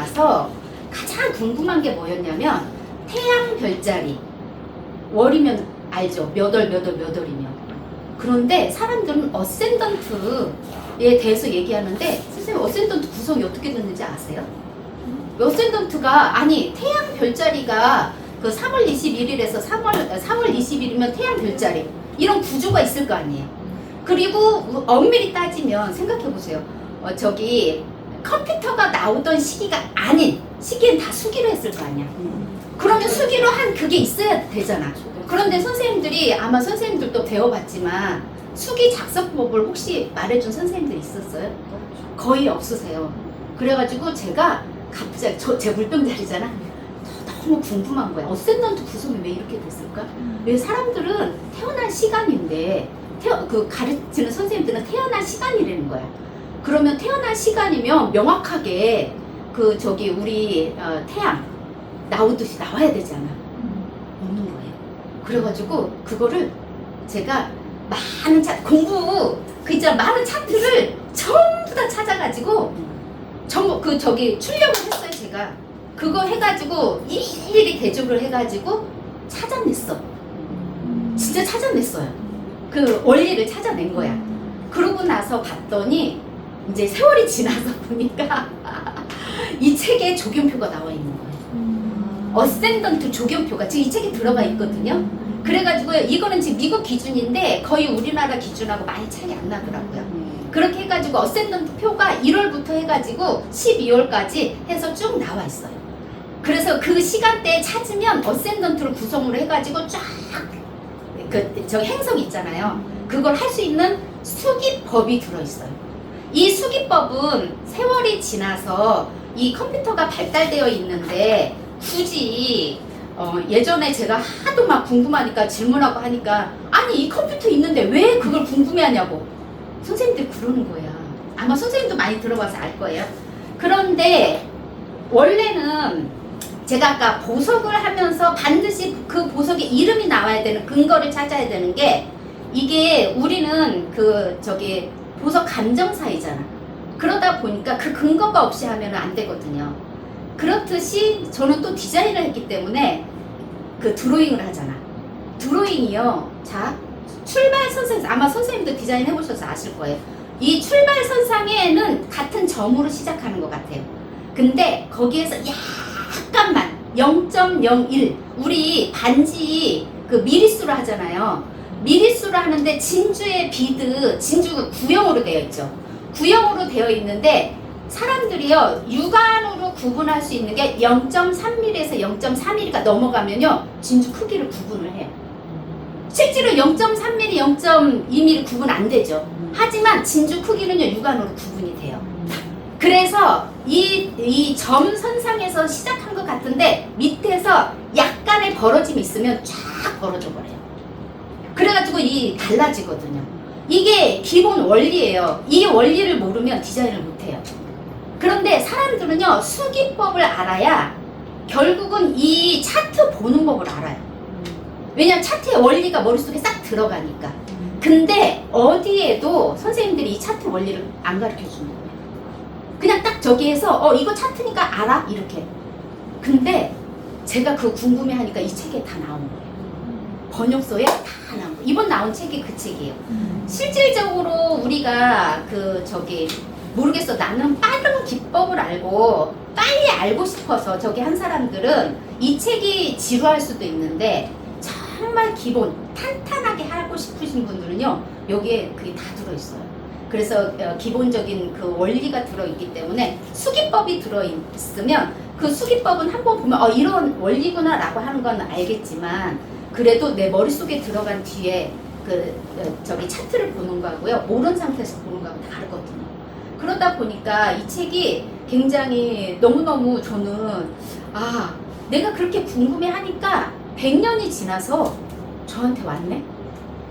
나서 가장 궁금한 게 뭐였냐면 태양 별자리 월이면 알죠? 몇 월이면. 그런데 사람들은 어센던트에 대해서 얘기하는데 선생님 어센던트 구성이 어떻게 됐는지 아세요? 어센던트가 아니 태양 별자리가 그 3월 21일에서 4월 20일이면 태양 별자리 이런 구조가 있을 거 아니에요. 그리고 엄밀히 따지면 생각해 보세요. 저기 컴퓨터가 나오던 시기가 아닌 시기엔 다 수기로 했을 거 아니야. 그러면 수기로 한 그게 있어야 되잖아. 그런데 선생님들이 아마 선생님들도 배워봤지만 수기 작성법을 혹시 말해준 선생님들 있었어요? 거의 없으세요. 그래가지고 제가 갑자기 제 물병자리잖아. 너무 궁금한 거야. 어센던트 구성이 왜 이렇게 됐을까? 왜 사람들은 태어난 시간인데 그 가르치는 선생님들은 태어난 시간이라는 거야. 그러면 태어난 시간이면 명확하게 그 저기 우리 태양 나오듯이 나와야 되잖아. 없는 거예요. 그래가지고 그거를 제가 많은 공부 그 있잖아 많은 차트를 전부 다 찾아가지고 전부 그 저기 출력을 했어요. 제가 그거 해가지고 일일이 대조를 해가지고 찾아냈어. 진짜 찾아냈어요. 그 원리를 찾아낸 거야. 그러고 나서 봤더니 이제 세월이 지나서 보니까 이 책에 조견표가 나와 있는 거예요. 어센던트 조견표가 지금 이 책에 들어가 있거든요. 그래가지고 이거는 지금 미국 기준인데 거의 우리나라 기준하고 많이 차이 안 나더라고요. 그렇게 해가지고 어센던트 표가 1월부터 해가지고 12월까지 해서 쭉 나와 있어요. 그래서 그 시간대에 찾으면 어센던트를 구성으로 해가지고 쫙 저 행성 있잖아요. 그걸 할 수 있는 수기법이 들어있어요. 이 수기법은 세월이 지나서 이 컴퓨터가 발달되어 있는데 굳이 예전에 제가 하도 막 궁금하니까 질문하고 하니까 아니 이 컴퓨터 있는데 왜 그걸 궁금해하냐고 선생님들이 그러는 거야. 아마 선생님도 많이 들어봐서 알 거예요. 그런데 원래는 제가 아까 보석을 하면서 반드시 그 보석의 이름이 나와야 되는 근거를 찾아야 되는 게 이게 우리는 그 저기 보석 감정사이잖아. 그러다 보니까 그 근거가 없이 하면 안 되거든요. 그렇듯이 저는 또 디자인을 했기 때문에 그 드로잉을 하잖아. 드로잉이요. 자, 출발선상, 아마 선생님도 디자인 해보셔서 아실 거예요. 이 출발선상에는 같은 점으로 시작하는 것 같아요. 근데 거기에서 약간만 0.01 우리 반지 그 미리수로 하잖아요. 미리수로 하는데 진주의 비드, 진주가 구형으로 되어 있죠. 구형으로 되어 있는데 사람들이요 육안으로 구분할 수 있는 게 0.3mm에서 0.4mm가 넘어가면요 진주 크기를 구분을 해요. 실제로 0.3mm, 0.2mm 구분 안 되죠. 하지만 진주 크기는요 육안으로 구분이 돼요. 그래서 이 점 선상에서 시작한 것 같은데 밑에서 약간의 벌어짐이 있으면 쫙 벌어져 버려요. 그래가지고 이 달라지거든요. 이게 기본 원리예요. 이 원리를 모르면 디자인을 못해요. 그런데 사람들은요 수기법을 알아야 결국은 이 차트 보는 법을 알아요. 왜냐면 차트의 원리가 머릿속에 싹 들어가니까. 근데 어디에도 선생님들이 이 차트 원리를 안 가르쳐 주는 거예요. 그냥 딱 저기에서 이거 차트니까 알아? 이렇게. 근데 제가 그거 궁금해하니까 이 책에 다 나온 거예요. 번역서에 다 나온 거예요. 이번 나온 책이 그 책이에요. 실질적으로 우리가 그 저기 모르겠어. 나는 빠른 기법을 알고 빨리 알고 싶어서 저기 한 사람들은 이 책이 지루할 수도 있는데 정말 기본 탄탄하게 하고 싶으신 분들은요 여기에 그게 다 들어있어요. 그래서 기본적인 그 원리가 들어있기 때문에 수기법이 들어있으면 그 수기법은 한번 보면 이런 원리구나 라고 하는 건 알겠지만 그래도 내 머릿속에 들어간 뒤에 그 저기 차트를 보는 거하고요 모르는 상태에서 보는 거하고 다르거든요. 그러다 보니까 이 책이 굉장히 너무너무 저는 내가 그렇게 궁금해 하니까 100년이 지나서 저한테 왔네?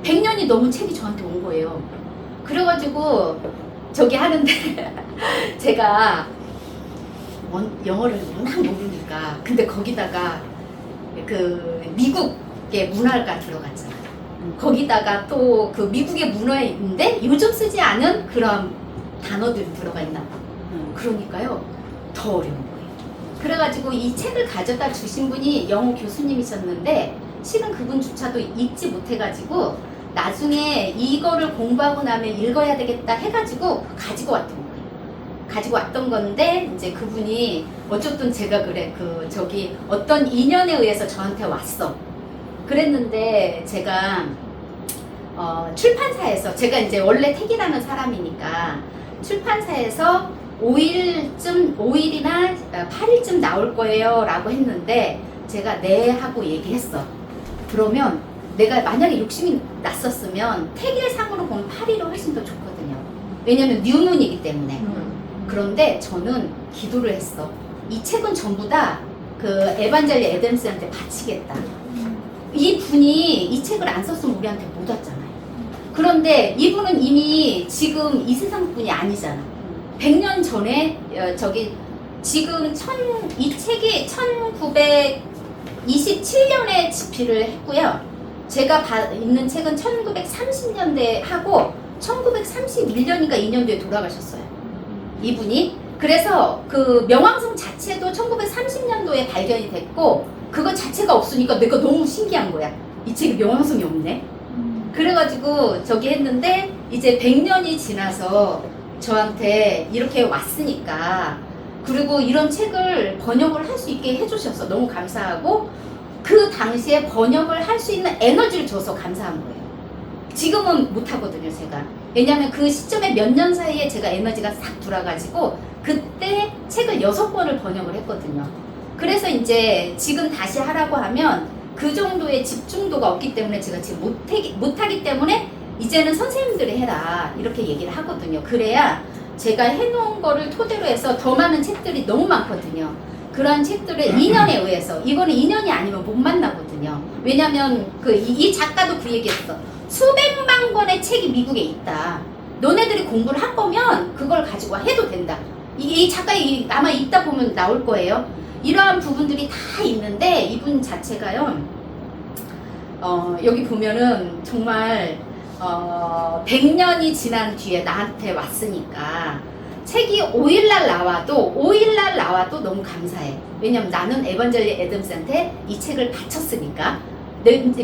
100년이 넘은 책이 저한테 온 거예요. 그래가지고 저기 하는데 제가 영어를 워낙 모르니까 근데 거기다가 그 미국의 문화가 들어갔잖아. 거기다가 또 그 미국의 문화인데 요즘 쓰지 않은 그런 단어들이 들어가 있나 봐. 그러니까요 더 어려운 거예요. 그래가지고 이 책을 가져다 주신 분이 영어 교수님이셨는데 실은 그분조차도 읽지 못해가지고 나중에 이거를 공부하고 나면 읽어야 되겠다 해가지고 가지고 왔던 거예요. 가지고 왔던 건데 이제 그분이 어쨌든 제가 그래 저기 어떤 인연에 의해서 저한테 왔어. 그랬는데 제가 출판사에서 제가 이제 원래 택이라는 사람이니까 출판사에서 5일이나 8일쯤 나올 거예요 라고 했는데 제가 네 하고 얘기했어. 그러면 내가 만약에 욕심이 났었으면 택일상으로 보면 8일이 훨씬 더 좋거든요. 왜냐면 뉴문이기 때문에. 그런데 저는 기도를 했어. 이 책은 전부 다 그 에반젤리 애덤스한테 바치겠다. 이 분이 이 책을 안 썼으면 우리한테 못 왔잖아요. 그런데 이분은 이미 지금 이 세상 분이 아니잖아. 100년 전에 지금 이 책이 1927년에 집필을 했고요. 제가 있는 책은 1930년대 하고 1931년인가 2년도에 돌아가셨어요. 이분이. 그래서 그 명왕성 자체도 1930년도에 발견이 됐고 그거 자체가 없으니까 내가 너무 신기한 거야. 이 책에 명왕성이 없네. 그래가지고 저기 했는데 이제 100년이 지나서 저한테 이렇게 왔으니까 그리고 이런 책을 번역을 할 수 있게 해주셔서 너무 감사하고 그 당시에 번역을 할 수 있는 에너지를 줘서 감사한 거예요. 지금은 못하거든요, 제가. 왜냐면 그 시점에 몇 년 사이에 제가 에너지가 싹 돌아가지고 그때 책을 6권을 번역을 했거든요. 그래서 이제 지금 다시 하라고 하면 그 정도의 집중도가 없기 때문에 제가 지금 못하기 때문에 이제는 선생님들이 해라 이렇게 얘기를 하거든요. 그래야 제가 해놓은 거를 토대로 해서 더 많은 책들이 너무 많거든요. 그런 책들을 인연에 의해서 이거는 인연이 아니면 못 만나거든요. 왜냐면 이 작가도 그 얘기했어. 수백만 권의 책이 미국에 있다. 너네들이 공부를 할 거면 그걸 가지고 해도 된다. 이 작가 아마 읽다 보면 나올 거예요. 이러한 부분들이 다 있는데 이분 자체가요. 여기 보면은 정말 100년이 지난 뒤에 나한테 왔으니까 책이 5일날 나와도 너무 감사해. 왜냐면 나는 에반젤리 애덤스한테 이 책을 바쳤으니까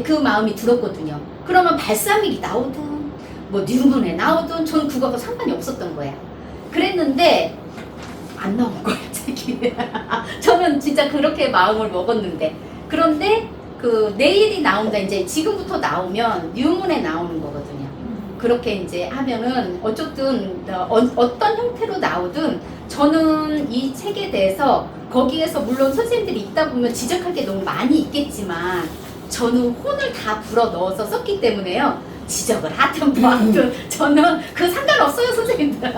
그 마음이 들었거든요. 그러면 발사믹이 나오든 뭐 뉴문에 나오든 전 그거가 상관이 없었던 거야. 그랬는데 안 나온 거야, 책이. 저는 진짜 그렇게 마음을 먹었는데. 그런데 내일이 나온다. 이제 지금부터 나오면 뉴문에 나오는 거거든요. 그렇게 이제 하면은 어쨌든 어떤 형태로 나오든 저는 이 책에 대해서 거기에서 물론 선생님들이 읽다 보면 지적할 게 너무 많이 있겠지만 저는 혼을 다 불어 넣어서 썼기 때문에요. 지적을 하든 뭐 하든 저는 상관없어요, 선생님들.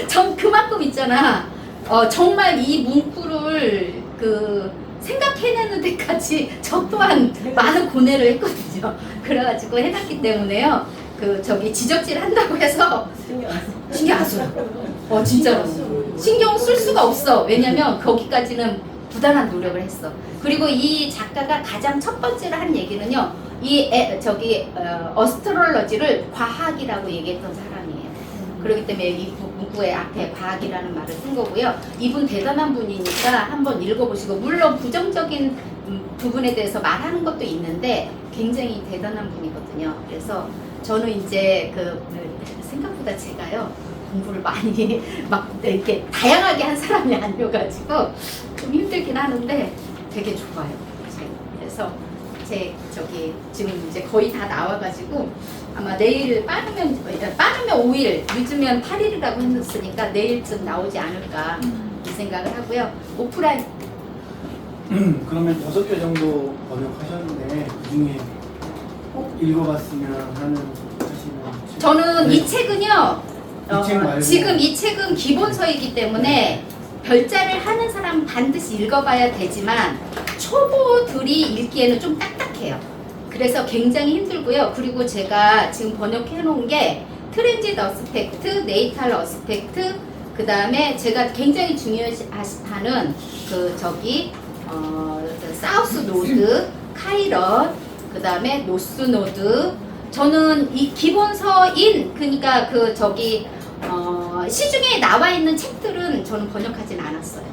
전 그만큼 있잖아. 정말 이 문구를 생각해내는 데까지 저 또한 많은 고뇌를 했거든요. 그래가지고 해놨기 때문에요. 지적질 한다고 해서 신경 안 써요. 진짜로. 신경 쓸 수가 없어. 왜냐면 거기까지는 부단한 노력을 했어. 그리고 이 작가가 가장 첫 번째로 한 얘기는요. 어스트롤러지를 과학이라고 얘기했던 사람이에요. 그렇기 때문에 이 문구의 앞에 과학이라는 말을 쓴 거고요. 이분 대단한 분이니까 한번 읽어보시고 물론 부정적인 부분에 대해서 말하는 것도 있는데 굉장히 대단한 분이거든요. 그래서 저는 이제 생각보다 제가요 공부를 많이 막 이렇게 다양하게 한 사람이 아니어가지고 좀 힘들긴 하는데 되게 좋아요. 그래서 지금 이제 거의 다 나와가지고 아마 내일 빠르면 5일, 늦으면 8일이라고 했으니까 내일쯤 나오지 않을까 이 생각을 하고요. 오프라인 그러면 6개 정도 번역하셨는데 그중에 꼭 읽어봤으면 하시는 저는 네. 이 책은요 이 책 말고. 지금 이 책은 기본서이기 때문에 별자를 하는 사람 반드시 읽어봐야 되지만 초보들이 읽기에는 좀 딱딱해요. 그래서 굉장히 힘들고요. 그리고 제가 지금 번역해 놓은 게 트랜짓 어스펙트, 네이탈 어스펙트, 그 다음에 제가 굉장히 중요시하는 사우스 노드, 카이런, 그 다음에 노스 노드. 저는 이 기본서인 그러니까 시중에 나와 있는 책들은 저는 번역하진 않았어요.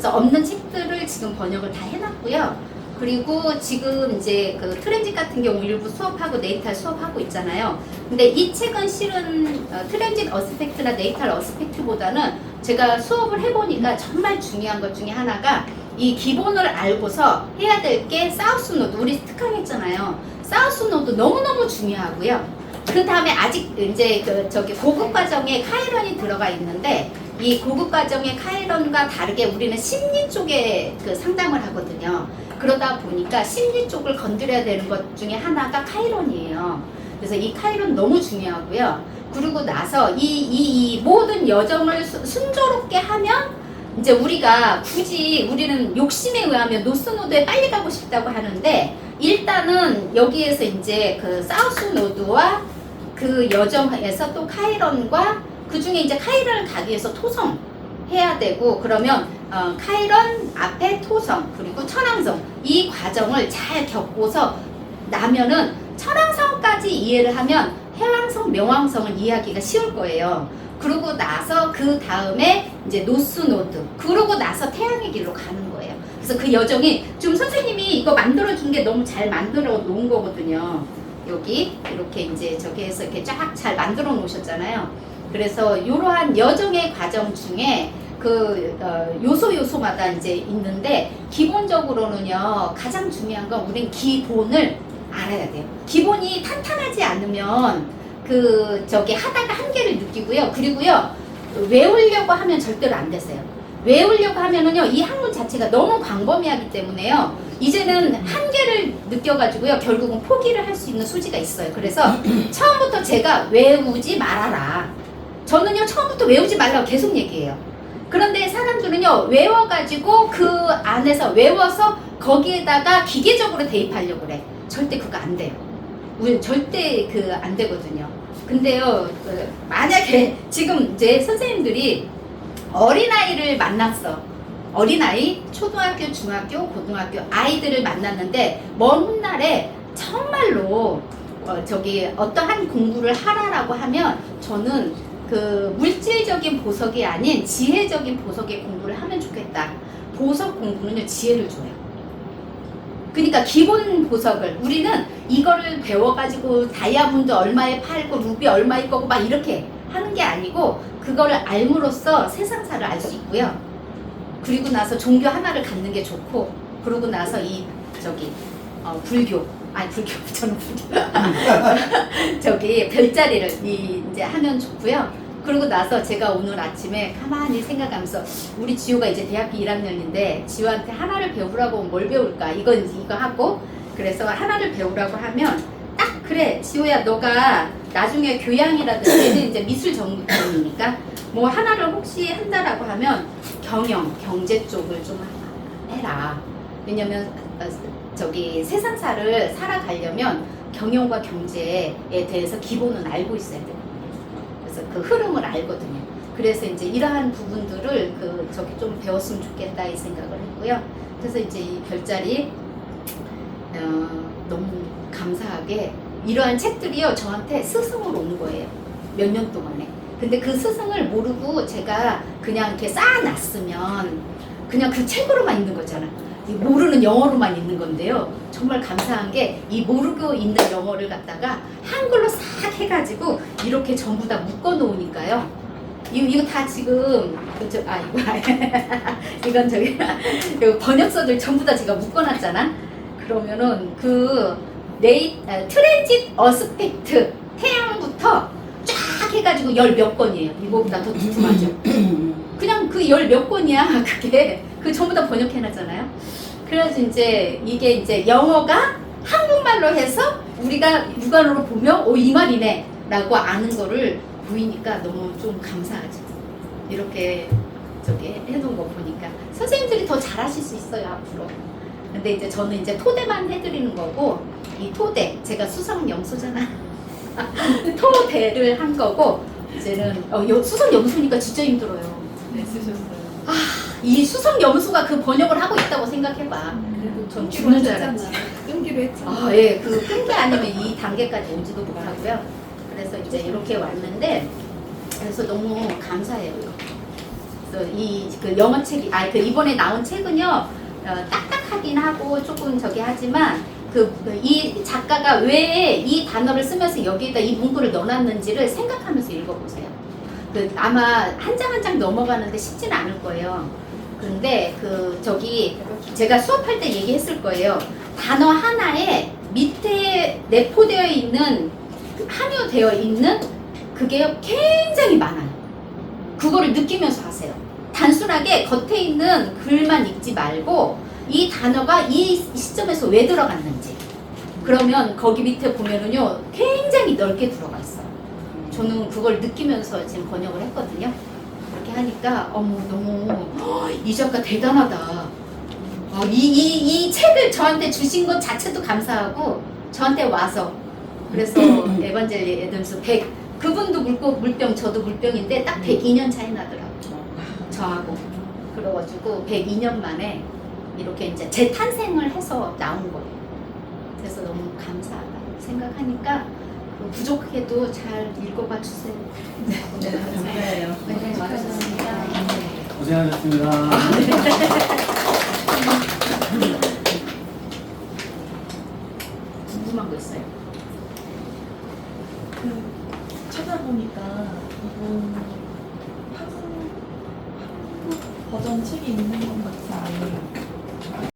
그래서 없는 책들을 지금 번역을 다 해놨고요. 그리고 지금 이제 그 트랜짓 같은 경우 일부 수업하고 네이탈 수업하고 있잖아요. 근데 이 책은 실은 트랜짓 어스펙트나 네이탈 어스펙트보다는 제가 수업을 해보니까 정말 중요한 것 중에 하나가 이 기본을 알고서 해야 될 게 사우스 노드, 우리 특강했잖아요. 사우스 노드 너무너무 중요하고요. 그 다음에 아직 이제 저기 고급 과정에 카이런이 들어가 있는데 이 고급 과정의 카이런과 다르게 우리는 심리 쪽에 그 상담을 하거든요. 그러다 보니까 심리 쪽을 건드려야 되는 것 중에 하나가 카이런이에요. 그래서 이 카이런 너무 중요하고요. 그리고 나서 이 모든 여정을 순조롭게 하면 이제 우리가 굳이 우리는 욕심에 의하면 노스노드에 빨리 가고 싶다고 하는데 일단은 여기에서 이제 그 사우스 노드와 그 여정에서 또 카이런과 그 중에 이제 카이런을 가기 위해서 토성 해야 되고 그러면 카이런 앞에 토성 그리고 천왕성 이 과정을 잘 겪고서 나면은 천왕성까지 이해를 하면 해왕성, 명왕성을 이해하기가 쉬울 거예요. 그러고 나서 그 다음에 이제 노스노드 그러고 나서 태양의 길로 가는 거예요. 그래서 그 여정이 지금 선생님이 이거 만들어 준 게 너무 잘 만들어 놓은 거거든요. 여기 이렇게 이제 저기 해서 이렇게 쫙 잘 만들어 놓으셨잖아요. 그래서 이러한 여정의 과정 중에 그 요소마다 이제 있는데 기본적으로는요 가장 중요한 건 우린 기본을 알아야 돼요. 기본이 탄탄하지 않으면 그 저기 하다가 한계를 느끼고요. 그리고요 외우려고 하면 절대로 안 되세요. 외우려고 하면은요 이 학문 자체가 너무 광범위하기 때문에요 이제는 한계를 느껴가지고요 결국은 포기를 할 수 있는 소지가 있어요. 그래서 처음부터 제가 외우지 말아라. 저는요 처음부터 외우지 말라고 계속 얘기해요. 그런데 사람들은요 외워가지고 그 안에서 외워서 거기에다가 기계적으로 대입하려고 그래. 절대 그거 안 돼요. 우리는 절대 그 안 되거든요. 근데요 만약에 지금 이제 선생님들이 어린아이를 만났어. 어린아이, 초등학교, 중학교, 고등학교 아이들을 만났는데 먼 훗날에 정말로 저기 어떠한 공부를 하라라고 하면 저는 그 물질적인 보석이 아닌 지혜적인 보석의 공부를 하면 좋겠다. 보석 공부는요 지혜를 줘요. 그러니까 기본 보석을 우리는 이거를 배워가지고 다이아몬드 얼마에 팔고 루비 얼마일 거고 막 이렇게 하는 게 아니고 그거를 알므로써 세상사를 알 수 있고요. 그리고 나서 종교 하나를 갖는 게 좋고 그러고 나서 이 저기 불교 저는 불교 저기 별자리를 이제 하면 좋고요. 그러고 나서 제가 오늘 아침에 가만히 생각하면서 우리 지호가 이제 대학교 1학년인데 지호한테 하나를 배우라고 하면 뭘 배울까? 이거 하고 그래서 하나를 배우라고 하면 딱 그래 지호야 너가 나중에 교양이라든지 얘는 이제 미술 전공이니까 뭐 하나를 혹시 한다라고 하면 경영, 경제 쪽을 좀 해라. 왜냐면 저기 세상사를 살아가려면 경영과 경제에 대해서 기본은 알고 있어야 돼요. 그래서 그 흐름을 알거든요. 그래서 이제 이러한 부분들을 그 저기 좀 배웠으면 좋겠다 이 생각을 했고요. 그래서 이제 이 별자리 너무 감사하게 이러한 책들이요 저한테 스승으로 온 거예요. 몇 년 동안에. 근데 그 스승을 모르고 제가 그냥 이렇게 쌓아놨으면 그냥 그 책으로만 있는 거잖아. 모르는 영어로만 있는 건데요. 정말 감사한 게 이 모르고 있는 영어를 갖다가 한글로 싹 해가지고 이렇게 전부 다 묶어 놓으니까요. 이거 다 지금 이건 저기 번역서들 전부 다 제가 묶어놨잖아. 그러면은 그 트랜짓 어스펙트 태양부터 쫙 해가지고 열 몇 권이에요. 이거보다 더 두툼하죠. 그냥 그 열 몇 권이야. 그게 그 전부 다 번역해놨잖아요. 그래서 이제 이게 이제 영어가 한국말로 해서 우리가 육안으로 보면 이 말이네 라고 아는 거를 보이니까 너무 좀 감사하죠. 이렇게 저기 해놓은 거 보니까 선생님들이 더 잘하실 수 있어요 앞으로. 근데 이제 저는 이제 토대만 해드리는 거고 이 토대 제가 수석 염소잖아. 토대를 한 거고 이제는 수석 염소니까 진짜 힘들어요. 네, 쓰셨어요. 이 수석 염소가 그 번역을 하고 있다고 생각해봐. 그래도 전 죽는 줄 하셨잖아. 알았지. 끊기로 했잖아. 예, 그 끈기 아니면 이 단계까지 오지도 못하고요. 그래서 이제 이렇게 왔는데 그래서 너무 감사해요. 그래서 그 영어 책이, 그 이번에 나온 책은요, 딱딱하긴 하고 조금 저기 하지만, 이 작가가 왜 이 단어를 쓰면서 여기에다 이 문구를 넣어놨는지를 생각하면서 읽어보세요. 아마 한 장 한 장 넘어가는데 쉽지는 않을 거예요. 근데 제가 수업할 때 얘기했을 거예요. 단어 하나에 밑에 내포되어 있는, 함유되어 있는 그게 굉장히 많아요. 그거를 느끼면서 하세요. 단순하게 겉에 있는 글만 읽지 말고 이 단어가 이 시점에서 왜 들어갔는지, 그러면 거기 밑에 보면은요 굉장히 넓게 들어가 있어요. 저는 그걸 느끼면서 지금 번역을 했거든요. 그렇게 하니까 너무 이 작가 대단하다. 이 책을 저한테 주신 것 자체도 감사하고, 저한테 와서, 그래서 에반젤리 애덤스 그분도 물병, 저도 물병인데 딱 102년 차이 나더라고요. 저하고. 그래가지고 102년 만에 이렇게 이제 재탄생을 해서 나온 거예요. 그래서 너무 감사하다 생각하니까 부족해도 잘 읽어봐 주세요. 네, 감사해요. 네, 수고하셨습니다. 고생하셨습니다. 궁금한 거 있어요? 찾아보니까 이분 한국 버전 책이 있는 것 같은데